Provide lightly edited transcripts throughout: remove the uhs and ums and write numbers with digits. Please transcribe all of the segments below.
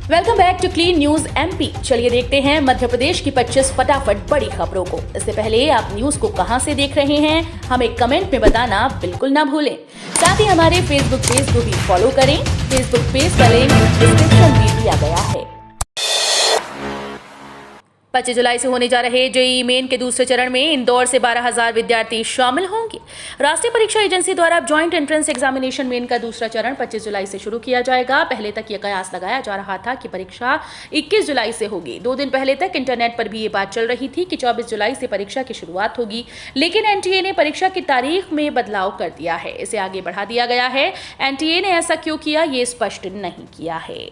Welcome back to clean news MP. चलिए देखते हैं मध्य प्रदेश की 25 फटाफट बड़ी खबरों को। इससे पहले आप न्यूज को कहां से देख रहे हैं हमें कमेंट में बताना बिल्कुल ना भूलें। साथ ही हमारे फेसबुक पेज को भी फॉलो करें। फेसबुक पेज का लिंक डिस्क्रिप्शन में दिया गया है। 25 जुलाई से होने जा रहे जेईई मेन के दूसरे चरण में इंदौर से 12,000 विद्यार्थी शामिल होंगे। राष्ट्रीय परीक्षा एजेंसी द्वारा ज्वाइंट एंट्रेंस एग्जामिनेशन मेन का दूसरा चरण 25 जुलाई से शुरू किया जाएगा। पहले तक यह कयास लगाया जा रहा था कि परीक्षा 21 जुलाई से होगी। 2 दिन पहले तक इंटरनेट पर भी ये बात चल रही थी कि 24 जुलाई से परीक्षा की शुरुआत होगी, लेकिन एनटीए ने परीक्षा की तारीख में बदलाव कर दिया है। इसे आगे बढ़ा दिया गया है। एनटीए ने ऐसा क्यों किया, ये स्पष्ट नहीं किया है।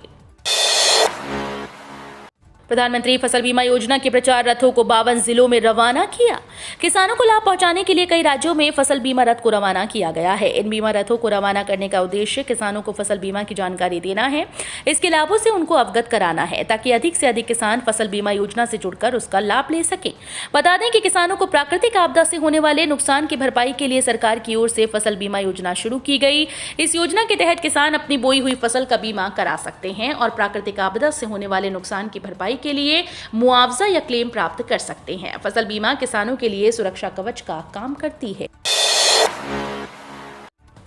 प्रधानमंत्री फसल बीमा योजना के प्रचार रथों को 52 जिलों में रवाना किया। किसानों को लाभ पहुंचाने के लिए कई राज्यों में फसल बीमा रथ को रवाना किया गया है। इन बीमा रथों को रवाना करने का उद्देश्य किसानों को फसल बीमा की जानकारी देना है, इसके लाभों से उनको अवगत कराना है ताकि अधिक से अधिक किसान फसल बीमा योजना से जुड़कर उसका लाभ ले सके। बता दें कि किसानों को प्राकृतिक आपदा से होने वाले नुकसान की भरपाई के लिए सरकार की ओर से फसल बीमा योजना शुरू की गई। इस योजना के तहत किसान अपनी बोई हुई फसल का बीमा करा सकते हैं और प्राकृतिक आपदा से होने वाले नुकसान की भरपाई के लिए मुआवजा या क्लेम प्राप्त कर सकते हैं। फसल बीमा किसानों के लिए सुरक्षा कवच का काम करती है।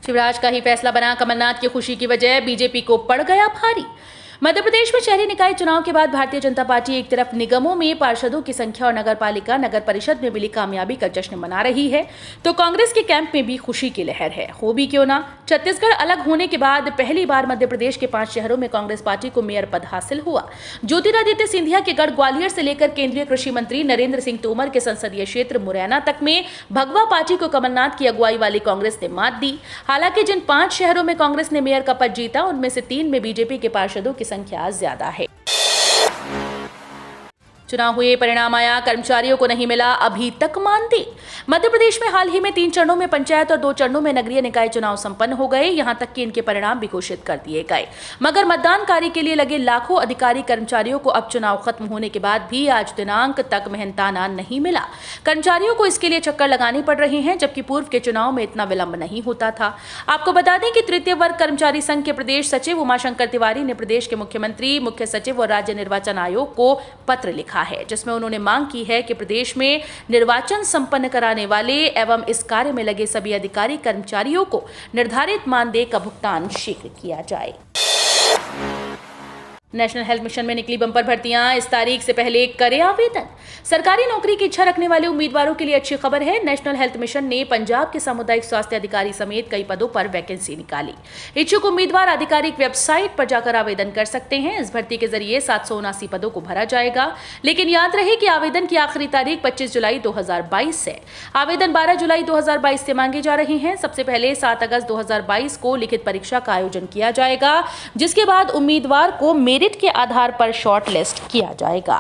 शिवराज का ही फैसला बना कमलनाथ की खुशी की वजह बीजेपी को पड़ गया भारी। मध्य प्रदेश में शहरी निकाय चुनाव के बाद भारतीय जनता पार्टी एक तरफ निगमों में पार्षदों की संख्या और नगरपालिका नगर परिषद में मिली कामयाबी का जश्न मना रही है, तो कांग्रेस के कैंप में भी खुशी की लहर है। हो भी क्यों ना, छत्तीसगढ़ अलग होने के बाद पहली बार मध्य प्रदेश के 5 शहरों में कांग्रेस पार्टी को मेयर पद हासिल हुआ। ज्योतिरादित्य सिंधिया के गढ़ ग्वालियर से लेकर केंद्रीय कृषि मंत्री नरेंद्र सिंह तोमर के संसदीय क्षेत्र मुरैना तक में भगवा पार्टी को कमलनाथ की अगुवाई वाली कांग्रेस ने मात दी। हालांकि जिन 5 शहरों में कांग्रेस ने मेयर का पद जीता, उनमें से 3 में बीजेपी के पार्षदों की संख्या ज्यादा है। चुनाव हुए, परिणाम आया, कर्मचारियों को नहीं मिला अभी तक मानदेय। मध्य प्रदेश में हाल ही में 3 चरणों में पंचायत और 2 चरणों में नगरीय निकाय चुनाव संपन्न हो गए। यहां तक कि इनके परिणाम भी घोषित कर दिए गए, मगर मतदान कार्य के लिए लगे लाखों अधिकारी कर्मचारियों को अब चुनाव खत्म होने के बाद भी आज दिनांक तक मेहनताना नहीं मिला। कर्मचारियों को इसके लिए चक्कर लगाने पड़ रहे हैं, जबकि पूर्व के चुनाव में इतना विलंब नहीं होता था। आपको बता दें कि तृतीय वर्ग कर्मचारी संघ के प्रदेश सचिव उमाशंकर तिवारी ने प्रदेश के मुख्यमंत्री, मुख्य सचिव और राज्य निर्वाचन आयोग को पत्र लिखा है, जिसमें उन्होंने मांग की है कि प्रदेश में निर्वाचन संपन्न कराने वाले एवं इस कार्य में लगे सभी अधिकारी कर्मचारियों को निर्धारित मानदेय का भुगतान शीघ्र किया जाए। नेशनल हेल्थ मिशन में निकली बंपर भर्तियां, इस तारीख से पहले करें आवेदन। सरकारी नौकरी की इच्छा रखने वाले उम्मीदवारों के लिए अच्छी खबर है। नेशनल हेल्थ मिशन ने पंजाब के सामुदायिक स्वास्थ्य अधिकारी समेत कई पदों पर वैकेंसी निकाली। इच्छुक उम्मीदवार आधिकारिक वेबसाइट पर जाकर आवेदन कर सकते हैं। इस भर्ती के जरिए 779 पदों को भरा जाएगा, लेकिन याद रहे कि आवेदन की आखिरी तारीख 25 जुलाई 2022 है। आवेदन 12 जुलाई 2022 से मांगे जा रहे हैं। सबसे पहले 7 अगस्त 2022 को लिखित परीक्षा का आयोजन किया जाएगा, जिसके बाद उम्मीदवार को मेरिट के आधार पर शॉर्ट लिस्ट किया जाएगा।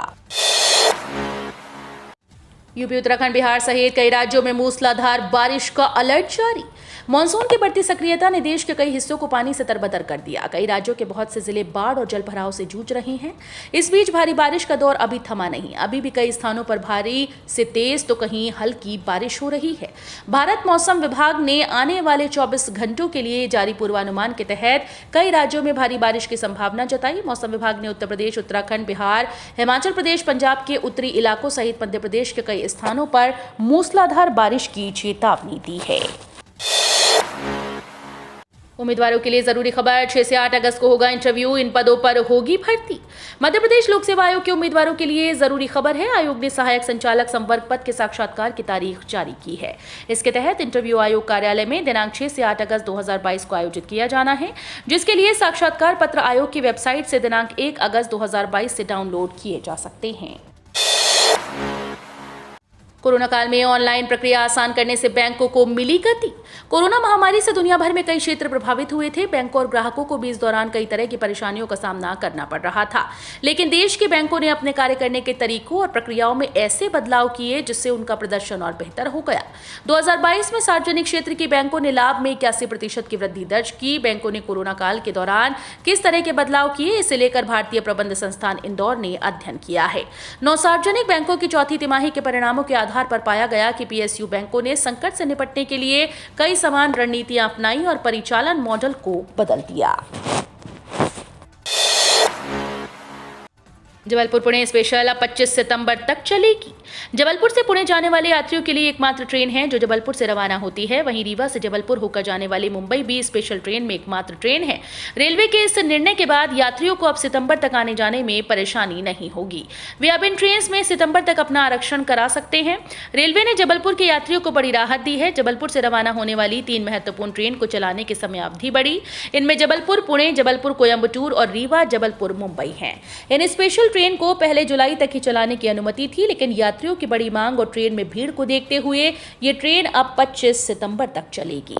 यूपी, उत्तराखंड, बिहार सहित कई राज्यों में मूसलाधार बारिश का अलर्ट जारी। मानसून की बढ़ती सक्रियता ने देश के कई हिस्सों को पानी से तरबतर कर दिया। कई राज्यों के बहुत से जिले बाढ़ और जलभराव से जूझ रहे हैं। इस बीच भारी बारिश का दौर अभी थमा नहीं। अभी भी कई स्थानों पर भारी से तेज तो कहीं हल्की बारिश हो रही है। भारत मौसम विभाग ने आने वाले 24 घंटों के लिए जारी पूर्वानुमान के तहत कई राज्यों में भारी बारिश की संभावना जताई। मौसम विभाग ने उत्तर प्रदेश, उत्तराखंड, बिहार, हिमाचल प्रदेश, पंजाब के उत्तरी इलाकों सहित मध्य प्रदेश के कई स्थानों पर मूसलाधार बारिश की चेतावनी दी है। उम्मीदवारों के लिए जरूरी खबर, 6 से 8 अगस्त को होगा इंटरव्यू, इन पदों पर होगी भर्ती। मध्य प्रदेश लोक सेवा आयोग के उम्मीदवारों के लिए जरूरी खबर है। आयोग ने सहायक संचालक संवर्ग पद के साक्षात्कार की तारीख जारी की है। इसके तहत इंटरव्यू आयोग कार्यालय में दिनांक 6 से 8 अगस्त 2022 को आयोजित किया जाना है, जिसके लिए साक्षात्कार पत्र आयोग की वेबसाइट से दिनांक 1 अगस्त 2022 से डाउनलोड किए जा सकते हैं। कोरोना काल में ऑनलाइन प्रक्रिया आसान करने से बैंकों को मिली गति। कोरोना महामारी से दुनिया भर में कई क्षेत्र प्रभावित हुए थे। बैंकों और ग्राहकों को भी इस दौरान कई तरह की परेशानियों का सामना करना पड़ रहा था, लेकिन देश के बैंकों ने अपने कार्य करने के तरीकों और प्रक्रियाओं में ऐसे बदलाव किए जिससे उनका प्रदर्शन और बेहतर हो गया। 2022 में सार्वजनिक क्षेत्र के बैंकों ने लाभ में 81% की वृद्धि दर्ज की। बैंकों ने कोरोना काल के दौरान किस तरह के बदलाव किए, इसे लेकर भारतीय प्रबंध संस्थान इंदौर ने अध्ययन किया है। 9 सार्वजनिक बैंकों की चौथी तिमाही के परिणामों के आधार पर पाया गया कि पीएसयू बैंकों ने संकट से निपटने के लिए कई समान रणनीतियां अपनाई और परिचालन मॉडल को बदल दिया। जबलपुर पुणे स्पेशल अब 25 सितंबर तक चलेगी। जबलपुर से पुणे जाने वाले यात्रियों के लिए एकमात्र ट्रेन है जो जबलपुर से रवाना होती है। वहीं रीवा से जबलपुर होकर जाने वाली मुंबई भी स्पेशल ट्रेन में एकमात्र ट्रेन है। रेलवे के इस निर्णय के बाद यात्रियों को अब सितंबर तक आने जाने में परेशानी नहीं होगी। वे अब इन ट्रेन में सितंबर तक अपना आरक्षण करा सकते हैं। रेलवे ने जबलपुर के यात्रियों को बड़ी राहत दी है। जबलपुर से रवाना होने वाली 3 महत्वपूर्ण ट्रेन को चलाने की समय अवधि बढ़ी। इनमें जबलपुर पुणे, जबलपुर कोयम्बटूर और रीवा जबलपुर मुंबई हैं। इन स्पेशल ट्रेन को पहले जुलाई तक ही चलाने की अनुमति थी, लेकिन यात्रियों की बड़ी मांग और ट्रेन में भीड़ को देखते हुए ये ट्रेन अब 25 सितंबर तक चलेगी।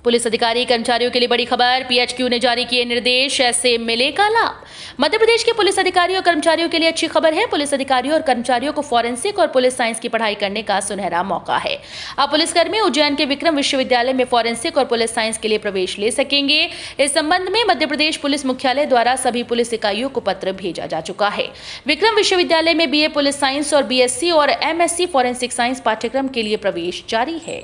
पुलिस अधिकारी कर्मचारियों के लिए बड़ी खबर, पीएचक्यू ने जारी किए निर्देश, ऐसे मिलेगा लाभ। मध्य प्रदेश के पुलिस अधिकारियों और कर्मचारियों के लिए अच्छी खबर है। पुलिस अधिकारियों और कर्मचारियों को फॉरेंसिक और पुलिस साइंस की पढ़ाई करने का सुनहरा मौका है। अब पुलिसकर्मी उज्जैन के विक्रम विश्वविद्यालय में फॉरेंसिक और पुलिस साइंस के लिए प्रवेश ले सकेंगे। इस संबंध में मध्य प्रदेश पुलिस मुख्यालय द्वारा सभी पुलिस इकाइयों को पत्र भेजा जा चुका है। विक्रम विश्वविद्यालय में बीए पुलिस साइंस और बीएससी और एमएससी फॉरेंसिक साइंस पाठ्यक्रम के लिए प्रवेश जारी है।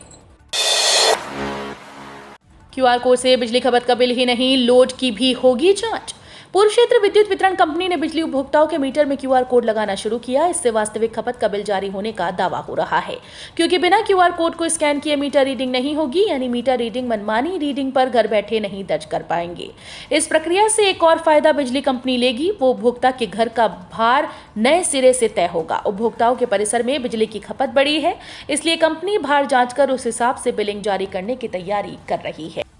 क्यूआर कोड से बिजली खपत का बिल ही नहीं, लोड की भी होगी जांच। पूर्व क्षेत्र विद्युत वितरण कंपनी ने बिजली उपभोक्ताओं के मीटर में क्यूआर कोड लगाना शुरू किया। इससे वास्तविक खपत का बिल जारी होने का दावा हो रहा है, क्योंकि बिना क्यूआर कोड को स्कैन किए मीटर रीडिंग नहीं होगी, यानी मीटर रीडिंग मनमानी रीडिंग पर घर बैठे नहीं दर्ज कर पाएंगे। इस प्रक्रिया से एक और फायदा बिजली कंपनी लेगी, वो उपभोक्ता के घर का भार नए सिरे से तय होगा। उपभोक्ताओं के परिसर में बिजली की खपत बढ़ी है, इसलिए कंपनी भार जांच कर उस हिसाब से बिलिंग जारी करने की तैयारी कर रही है।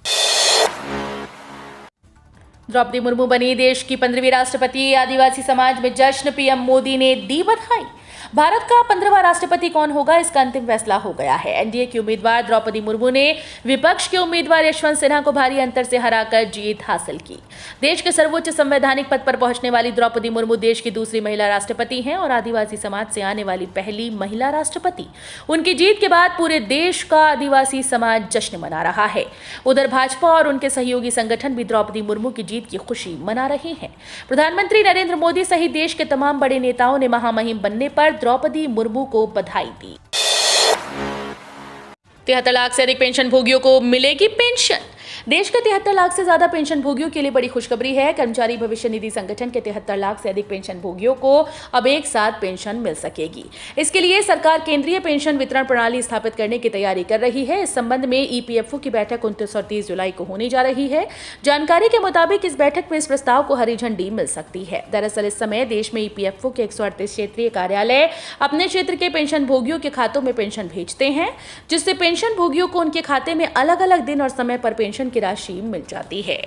द्रौपदी मुर्मू बनी देश की 15वीं राष्ट्रपति, आदिवासी समाज में जश्न, पीएम मोदी ने दी बधाई। भारत का 15वां राष्ट्रपति कौन होगा, इसका अंतिम फैसला हो गया है। एनडीए की उम्मीदवार द्रौपदी मुर्मू ने विपक्ष के उम्मीदवार यशवंत सिन्हा को भारी अंतर से हराकर जीत हासिल की। देश के सर्वोच्च संवैधानिक पद पर पहुंचने वाली द्रौपदी मुर्मू देश की दूसरी महिला राष्ट्रपति हैं और आदिवासी समाज से आने वाली पहली महिला राष्ट्रपति। उनकी जीत के बाद पूरे देश का आदिवासी समाज जश्न मना रहा है। उधर भाजपा और उनके सहयोगी संगठन भी द्रौपदी मुर्मू की जीत की खुशी मना रहे हैं। प्रधानमंत्री नरेंद्र मोदी सहित देश के तमाम बड़े नेताओं ने महामहिम बनने पर द्रौपदी मुर्मू को बधाई दी। 73 लाख से अधिक पेंशन भोगियों को मिलेगी पेंशन। देश के 73 लाख से ज्यादा पेंशन भोगियों के लिए बड़ी खुशखबरी है। कर्मचारी भविष्य निधि संगठन के 73 लाख से अधिक पेंशन भोगियों को अब एक साथ पेंशन मिल सकेगी। इसके लिए सरकार केंद्रीय पेंशन वितरण प्रणाली स्थापित करने की तैयारी कर रही है। इस संबंध में ईपीएफओ की बैठक 29 और 30 जुलाई को होने जा रही है। जानकारी के मुताबिक इस बैठक में इस प्रस्ताव को हरी झंडी मिल सकती है। दरअसल इस समय देश में ईपीएफओ के 138 क्षेत्रीय कार्यालय अपने क्षेत्र के पेंशन भोगियों के खातों में पेंशन भेजते हैं, जिससे पेंशन भोगियों को उनके खाते में अलग अलग दिन और समय पर पेंशन की राशि मिल जाती है।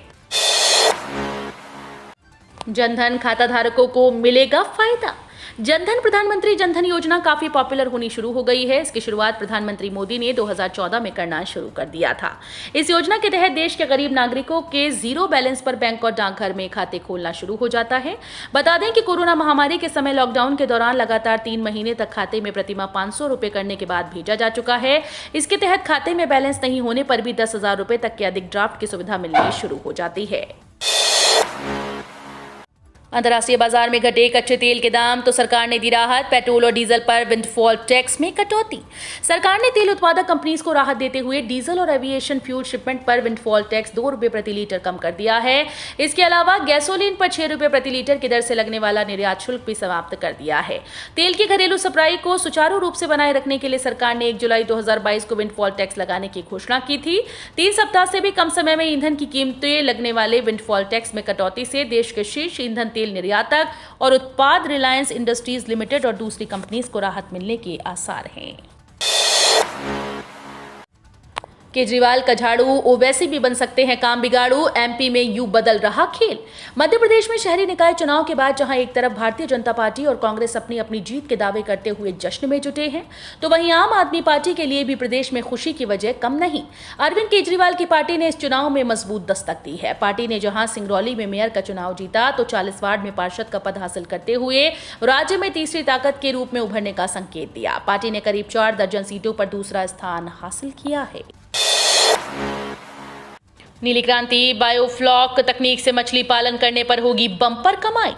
जनधन खाता धारकों को मिलेगा फायदा। जनधन प्रधानमंत्री जनधन योजना काफी पॉपुलर होनी शुरू हो गई है। इसकी शुरुआत प्रधानमंत्री मोदी ने 2014 में करना शुरू कर दिया था। इस योजना के तहत देश के गरीब नागरिकों के जीरो बैलेंस पर बैंक और डाकघर में खाते खोलना शुरू हो जाता है। बता दें कि कोरोना महामारी के समय लॉकडाउन के दौरान लगातार 3 महीने तक खाते में प्रतिमाह 500 रुपए करने के बाद भेजा जा चुका है। इसके तहत खाते में बैलेंस नहीं होने पर भी 10,000 रुपए तक के अधिक ड्राफ्ट की सुविधा मिलनी शुरू हो जाती है। अंतर्राष्ट्रीय बाजार में घटे कच्चे तेल के दाम, तो सरकार ने दी राहत। पेट्रोल और डीजल पर विंडफॉल टैक्स में कटौती। सरकार ने तेल उत्पादक कंपनीज को राहत देते हुए डीजल और एविएशन फ्यूल शिपमेंट पर विंडफॉल टैक्स 2 रुपए प्रति लीटर कम कर दिया है। इसके अलावा गैसोलीन पर 6 रुपए प्रति लीटर की दर से लगने वाला निर्यात शुल्क भी समाप्त कर दिया है। तेल की घरेलू सप्लाई को सुचारू रूप से बनाए रखने के लिए सरकार ने 1 जुलाई 2022 को विंडफॉल टैक्स लगाने की घोषणा की थी। 3 सप्ताह से भी कम समय में ईंधन की कीमतें लगने वाले विंडफॉल टैक्स में कटौती से देश के शीर्ष ईंधन तेल निर्यातक और उत्पाद रिलायंस इंडस्ट्रीज लिमिटेड और दूसरी कंपनीज को राहत मिलने के आसार हैं। केजरीवाल का झाड़ू, ओवैसी भी बन सकते हैं काम बिगाड़ू। एमपी में यूं बदल रहा खेल। मध्य प्रदेश में शहरी निकाय चुनाव के बाद जहां एक तरफ भारतीय जनता पार्टी और कांग्रेस अपनी अपनी जीत के दावे करते हुए जश्न में जुटे हैं, तो वहीं आम आदमी पार्टी के लिए भी प्रदेश में खुशी की वजह कम नहीं। अरविंद केजरीवाल की पार्टी ने इस चुनाव में मजबूत दस्तक दी है। पार्टी ने जहां सिंगरौली में मेयर का चुनाव जीता, तो 40 वार्ड में पार्षद का पद हासिल करते हुए राज्य में तीसरी ताकत के रूप में उभरने का संकेत दिया। पार्टी ने करीब 4 दर्जन सीटों पर दूसरा स्थान हासिल किया है। नीली क्रांति, बायोफ्लॉक तकनीक से मछली पालन करने पर होगी बम्पर कमाई।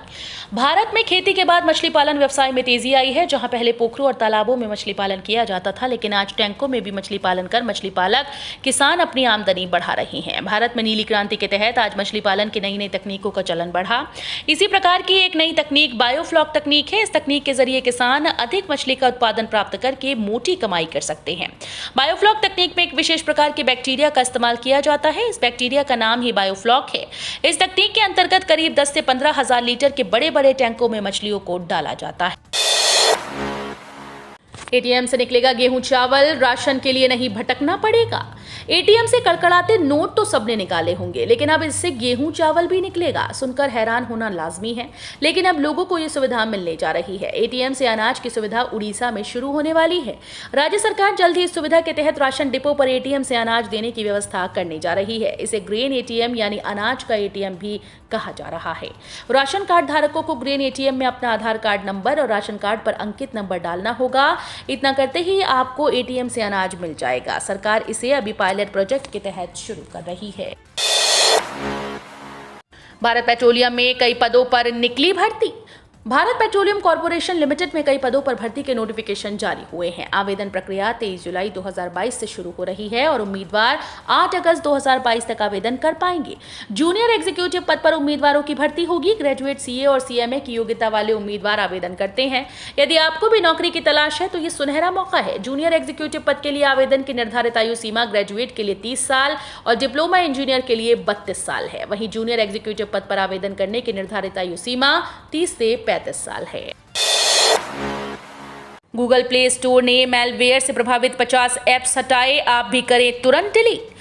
भारत में खेती के बाद मछली पालन व्यवसाय में तेजी आई है। जहां पहले पोखरों और तालाबों में मछली पालन किया जाता था, लेकिन आज टैंकों में भी मछली पालन कर मछली पालक किसान अपनी आमदनी बढ़ा रहे हैं। भारत में नीली क्रांति के तहत आज मछली पालन की नई नई तकनीकों का चलन बढ़ा। इसी प्रकार की एक नई तकनीक बायोफ्लॉक तकनीक है। इस तकनीक के जरिए किसान अधिक मछली का उत्पादन प्राप्त करके मोटी कमाई कर सकते हैं। बायोफ्लॉक तकनीक में एक विशेष प्रकार के बैक्टीरिया का इस्तेमाल किया जाता है। इस बैक्टीरिया का नाम ही बायोफ्लॉक है। इस तकनीक के अंतर्गत करीब 10 से 15 हजार लीटर के बड़े बड़े टैंकों में मछलियों को डाला जाता है। एटीएम से निकलेगा गेहूं चावल, राशन के लिए नहीं भटकना पड़ेगा। एटीएम से कड़कड़ाते नोट तो सबने निकाले होंगे, लेकिन अब इससे गेहूं चावल भी निकलेगा। सुनकर हैरान होना लाजमी है, लेकिन अब लोगों को ये सुविधा मिलने जा रही है। एटीएम से अनाज की सुविधा उड़ीसा में शुरू होने वाली है। राज्य सरकार जल्द ही इस सुविधा के तहत राशन डिपो पर एटीएम से अनाज देने की व्यवस्था करने जा रही है। इसे ग्रेन एटीएम यानी अनाज का एटीएम भी कहा जा रहा है। राशन कार्ड धारकों को ग्रेन एटीएम में अपना आधार कार्ड नंबर और राशन कार्ड पर अंकित नंबर डालना होगा। इतना करते ही आपको एटीएम से अनाज मिल जाएगा। सरकार इसे अभी पायलट प्रोजेक्ट के तहत शुरू कर रही है। भारत पेट्रोलियम में कई पदों पर निकली भर्ती। भारत पेट्रोलियम कॉर्पोरेशन लिमिटेड में कई पदों पर भर्ती के नोटिफिकेशन जारी हुए हैं। आवेदन प्रक्रिया 23 जुलाई 2022 से शुरू हो रही है और उम्मीदवार 8 अगस्त 2022 तक आवेदन कर पाएंगे। जूनियर एग्जीक्यूटिव पद पर उम्मीदवारों की भर्ती होगी। ग्रेजुएट सीए और सीएमए की योग्यता वाले उम्मीदवार आवेदन करते हैं। यदि आपको भी नौकरी की तलाश है तो ये सुनहरा मौका है। जूनियर एग्जीक्यूटिव पद के लिए आवेदन की निर्धारित आयु सीमा ग्रेजुएट के लिए 30 साल और डिप्लोमा इंजीनियर के लिए 32 साल है। वहीं जूनियर एग्जीक्यूटिव पद पर आवेदन करने की निर्धारित आयु सीमा 30 से 35 साल है। गूगल प्ले स्टोर ने मैलवेयर से प्रभावित 50 ऐप्स हटाए। आप भी करें तुरंत डिलीट।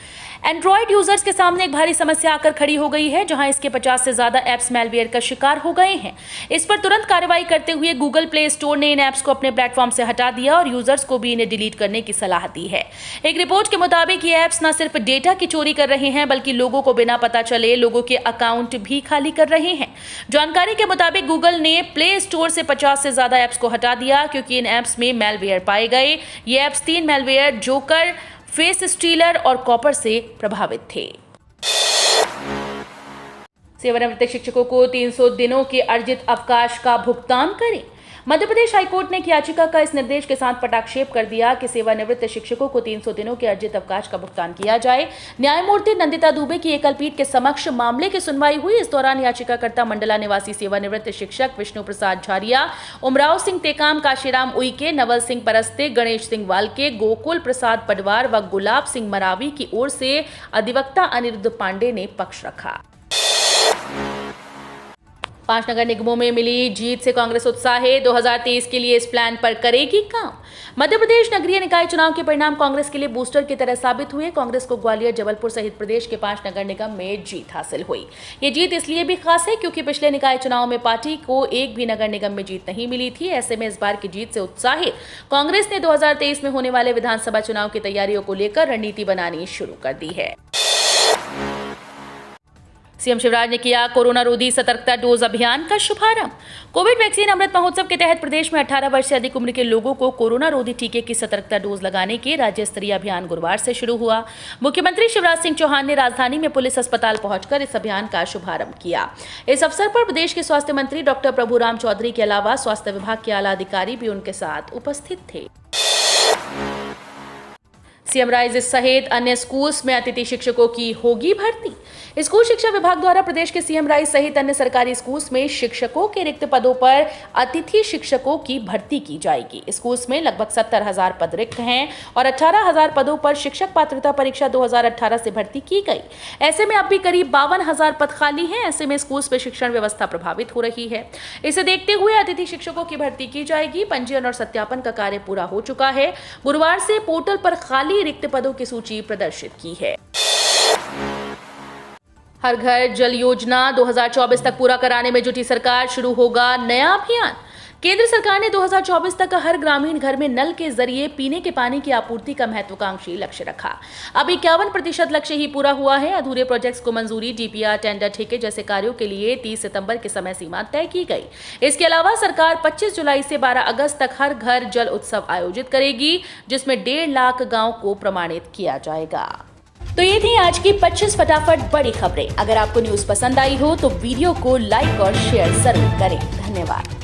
एंड्रॉयड यूजर्स के सामने एक भारी समस्या आकर खड़ी हो गई है, जहां इसके 50 से ज्यादा ऐप्स मैलवेयर का शिकार हो गए हैं। इस पर तुरंत कार्रवाई करते हुए गूगल प्ले स्टोर ने इन ऐप्स को अपने प्लेटफॉर्म से हटा दिया और यूजर्स को भी इन्हें डिलीट करने की सलाह दी है। एक रिपोर्ट के मुताबिक ये ऐप्स न सिर्फ डेटा की चोरी कर रहे हैं, बल्कि लोगों को बिना पता चले लोगों के अकाउंट भी खाली कर रहे हैं। जानकारी के मुताबिक गूगल ने प्ले स्टोर से 50 से ज्यादा ऐप्स को हटा दिया, क्योंकि इन ऐप्स में मैलवेयर पाए गए। ये apps 3 malware, joker, face stealer और कॉपर से प्रभावित थे। सेवानिवृत्त शिक्षकों को 300 दिनों के अर्जित अवकाश का भुगतान करें। मध्य प्रदेश हाईकोर्ट ने एक याचिका का इस निर्देश के साथ पटाक्षेप कर दिया कि सेवानिवृत्त शिक्षकों को 300 दिनों के अर्जित अवकाश का भुगतान किया जाए। न्यायमूर्ति नंदिता दुबे की एकल पीठ के समक्ष मामले की सुनवाई हुई। इस दौरान याचिकाकर्ता मंडला निवासी सेवानिवृत्त शिक्षक विष्णु प्रसाद झारिया, उमराव सिंह टेकाम, काशीराम उइके, नवल सिंह परस्ते, गणेश सिंह वाल्के, गोकुल प्रसाद पडवार व गुलाब सिंह मरावी की ओर से अधिवक्ता अनिरुद्ध पांडे ने पक्ष रखा। 5 नगर निगमों में मिली जीत से कांग्रेस उत्साहित। 2023 के लिए इस प्लान पर करेगी काम। मध्य प्रदेश नगरीय निकाय चुनाव के परिणाम कांग्रेस के लिए बूस्टर की तरह साबित हुए। कांग्रेस को ग्वालियर, जबलपुर सहित प्रदेश के 5 नगर निगम में जीत हासिल हुई। ये जीत इसलिए भी खास है क्योंकि पिछले निकाय चुनाव में पार्टी को एक भी नगर निगम में जीत नहीं मिली थी। ऐसे में इस बार की जीत से उत्साहित कांग्रेस ने 2023 में होने वाले विधानसभा चुनाव की तैयारियों को लेकर रणनीति बनानी शुरू कर दी है। सीएम शिवराज ने किया कोरोना रोधी सतर्कता डोज अभियान का शुभारंभ। कोविड वैक्सीन अमृत महोत्सव के तहत प्रदेश में 18 वर्ष से अधिक उम्र के लोगों को कोरोना रोधी टीके की सतर्कता डोज लगाने के राज्य स्तरीय अभियान गुरुवार से शुरू हुआ। मुख्यमंत्री शिवराज सिंह चौहान ने राजधानी में पुलिस अस्पताल पहुंचकर इस अभियान का शुभारंभ किया। इस अवसर पर प्रदेश के स्वास्थ्य मंत्री डॉक्टर प्रभुराम चौधरी के अलावा स्वास्थ्य विभाग के आला अधिकारी भी उनके साथ उपस्थित थे। सीएम राइज सहित अन्य स्कूल्स में अतिथि शिक्षकों की होगी भर्ती। स्कूल शिक्षा विभाग द्वारा प्रदेश के सीएम राइज सहित अन्य सरकारी स्कूल्स में शिक्षकों के रिक्त पदों पर अतिथि शिक्षकों की भर्ती की जाएगी। स्कूल्स में लगभग 70,000 पद रिक्त हैं और 18,000 पदों पर शिक्षक पात्रता परीक्षा 2018 से भर्ती की गई। ऐसे में अब भी करीब 52,000 पद खाली हैं। ऐसे में स्कूल्स में शिक्षण व्यवस्था प्रभावित हो रही है। इसे देखते हुए अतिथि शिक्षकों की भर्ती की जाएगी। पंजीयन और सत्यापन का कार्य पूरा हो चुका है। गुरुवार से पोर्टल पर खाली रिक्त पदों की सूची प्रदर्शित की है। हर घर जल योजना 2024 तक पूरा कराने में जुटी सरकार। शुरू होगा नया अभियान। केंद्र सरकार ने 2024 तक हर ग्रामीण घर में नल के जरिए पीने के पानी की आपूर्ति का महत्वाकांक्षी लक्ष्य रखा। अब 51% लक्ष्य ही पूरा हुआ है। अधूरे प्रोजेक्ट्स को मंजूरी, डीपीआर, टेंडर, ठेके जैसे कार्यों के लिए 30 सितंबर की समय सीमा तय की गई। इसके अलावा सरकार 25 जुलाई से 12 अगस्त तक हर घर जल उत्सव आयोजित करेगी, जिसमें 1.5 लाख गाँव को प्रमाणित किया जाएगा। तो ये थी आज की 25 फटाफट बड़ी खबरें। अगर आपको न्यूज पसंद आई हो तो वीडियो को लाइक और शेयर जरूर करें। धन्यवाद।